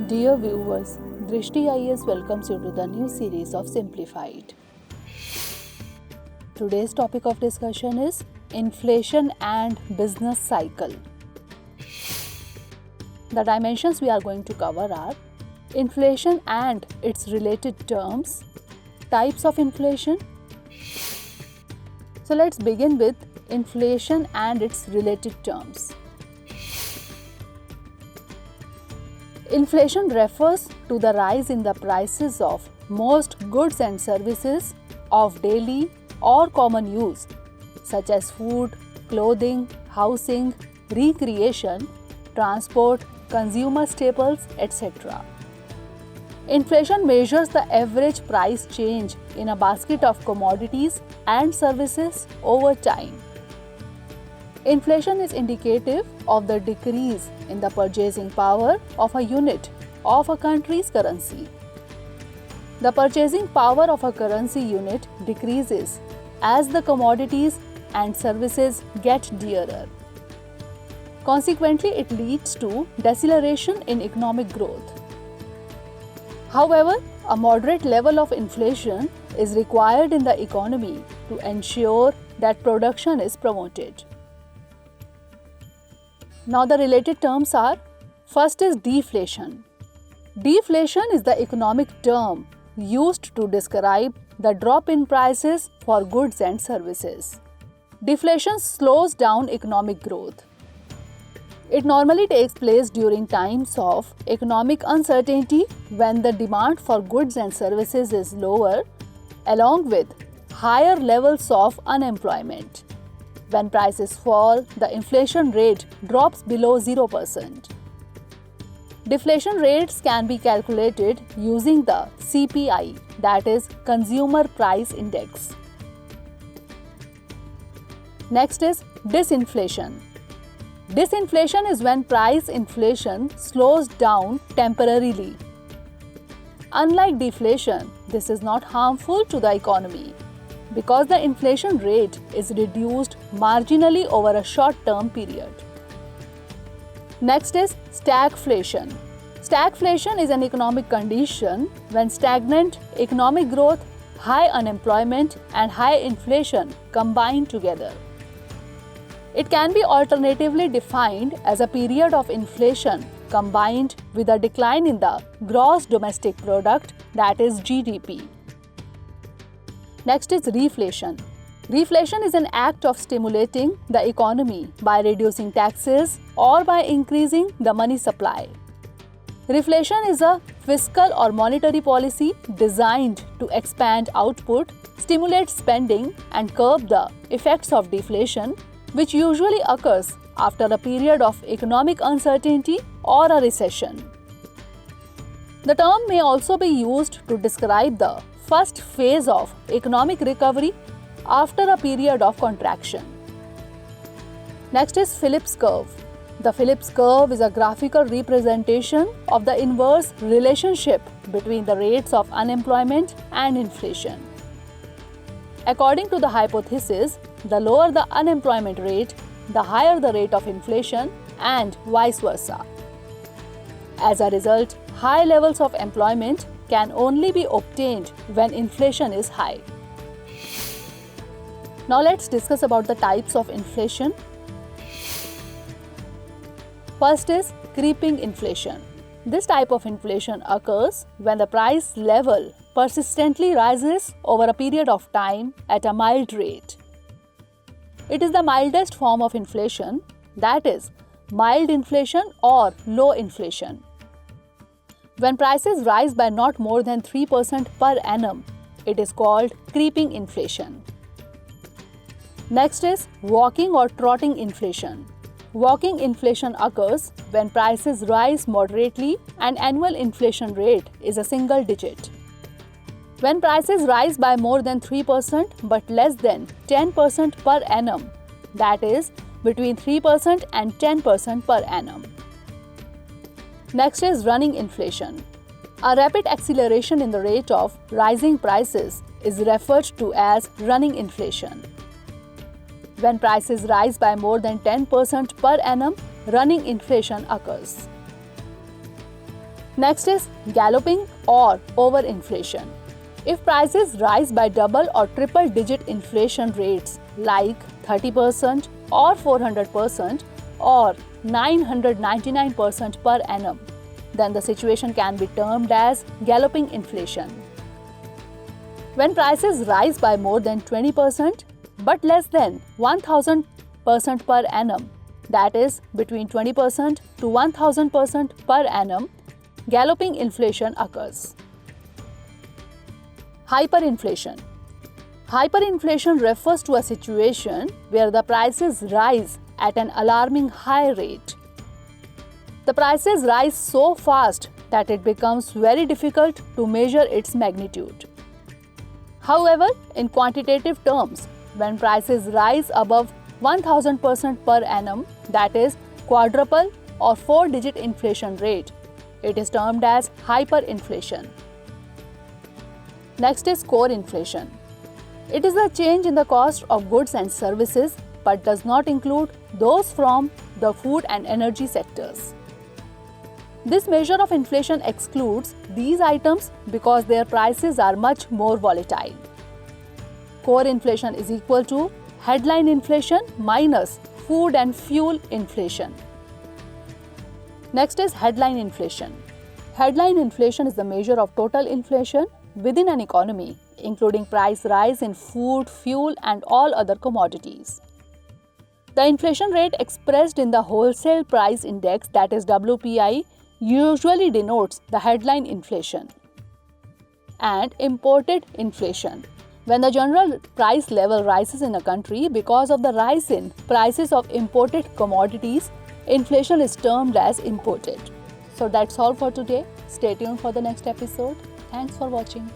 Dear viewers, Drishti IAS welcomes you to the new series of Simplified. Today's topic of discussion is inflation and business cycle. The dimensions we are going to cover are inflation and its related terms, types of inflation. So let's begin with inflation and its related terms. Inflation refers to the rise in the prices of most goods and services of daily or common use, such as food, clothing, housing, recreation, transport, consumer staples, etc. Inflation measures the average price change in a basket of commodities and services over time. Inflation is indicative of the decrease in the purchasing power of a unit of a country's currency. The purchasing power of a currency unit decreases as the commodities and services get dearer. Consequently, it leads to deceleration in economic growth. However, a moderate level of inflation is required in the economy to ensure that production is promoted. Now the related terms are, first is deflation. Deflation is the economic term used to describe the drop in prices for goods and services. Deflation slows down economic growth. It normally takes place during times of economic uncertainty when the demand for goods and services is lower, along with higher levels of unemployment. When prices fall, the inflation rate drops below 0%. Deflation rates can be calculated using the CPI, that is Consumer Price Index. Next is disinflation. Disinflation is when price inflation slows down temporarily. Unlike deflation, this is not harmful to the economy, because the inflation rate is reduced marginally over a short-term period. Next is stagflation. Stagflation is an economic condition when stagnant economic growth, high unemployment, and high inflation combine together. It can be alternatively defined as a period of inflation combined with a decline in the gross domestic product, that is GDP. Next is reflation. Reflation is an act of stimulating the economy by reducing taxes or by increasing the money supply. Reflation is a fiscal or monetary policy designed to expand output, stimulate spending, and curb the effects of deflation, which usually occurs after a period of economic uncertainty or a recession. The term may also be used to describe the first phase of economic recovery after a period of contraction. Next is Phillips Curve. The Phillips Curve is a graphical representation of the inverse relationship between the rates of unemployment and inflation. According to the hypothesis, the lower the unemployment rate, the higher the rate of inflation, and vice versa. As a result, high levels of employment can only be obtained when inflation is high. Now let's discuss about the types of inflation. First is creeping inflation. This type of inflation occurs when the price level persistently rises over a period of time at a mild rate. It is the mildest form of inflation, that is, mild inflation or low inflation. When prices rise by not more than 3% per annum, it is called creeping inflation. Next is walking or trotting inflation. Walking inflation occurs when prices rise moderately and annual inflation rate is a single digit. When prices rise by more than 3% but less than 10% per annum, that is between 3% and 10% per annum. Next is running inflation. A rapid acceleration in the rate of rising prices is referred to as running inflation. When prices rise by more than 10% per annum, running inflation occurs. Next is galloping or overinflation. If prices rise by double or triple digit inflation rates like 30% or 400% or 999% per annum, then the situation can be termed as galloping inflation. When prices rise by more than 20% but less than 1000% per annum, that is between 20% to 1000% per annum, galloping inflation occurs. Hyperinflation. Hyperinflation refers to a situation where the prices rise at an alarming high rate. The prices rise so fast that it becomes very difficult to measure its magnitude. However, in quantitative terms, when prices rise above 1000% per annum, that is quadruple or 4-digit inflation rate, it is termed as hyperinflation. Next is core inflation. It is a change in the cost of goods and services but does not include those from the food and energy sectors. This measure of inflation excludes these items because their prices are much more volatile. Core inflation is equal to headline inflation minus food and fuel inflation. Next is headline inflation. Headline inflation is the measure of total inflation within an economy, including price rise in food, fuel, and all other commodities. The inflation rate expressed in the wholesale price index, that is WPI, usually denotes the headline inflation. And imported inflation. When the general price level rises in a country because of the rise in prices of imported commodities, inflation is termed as imported. So that's all for today. Stay tuned for the next episode. Thanks for watching.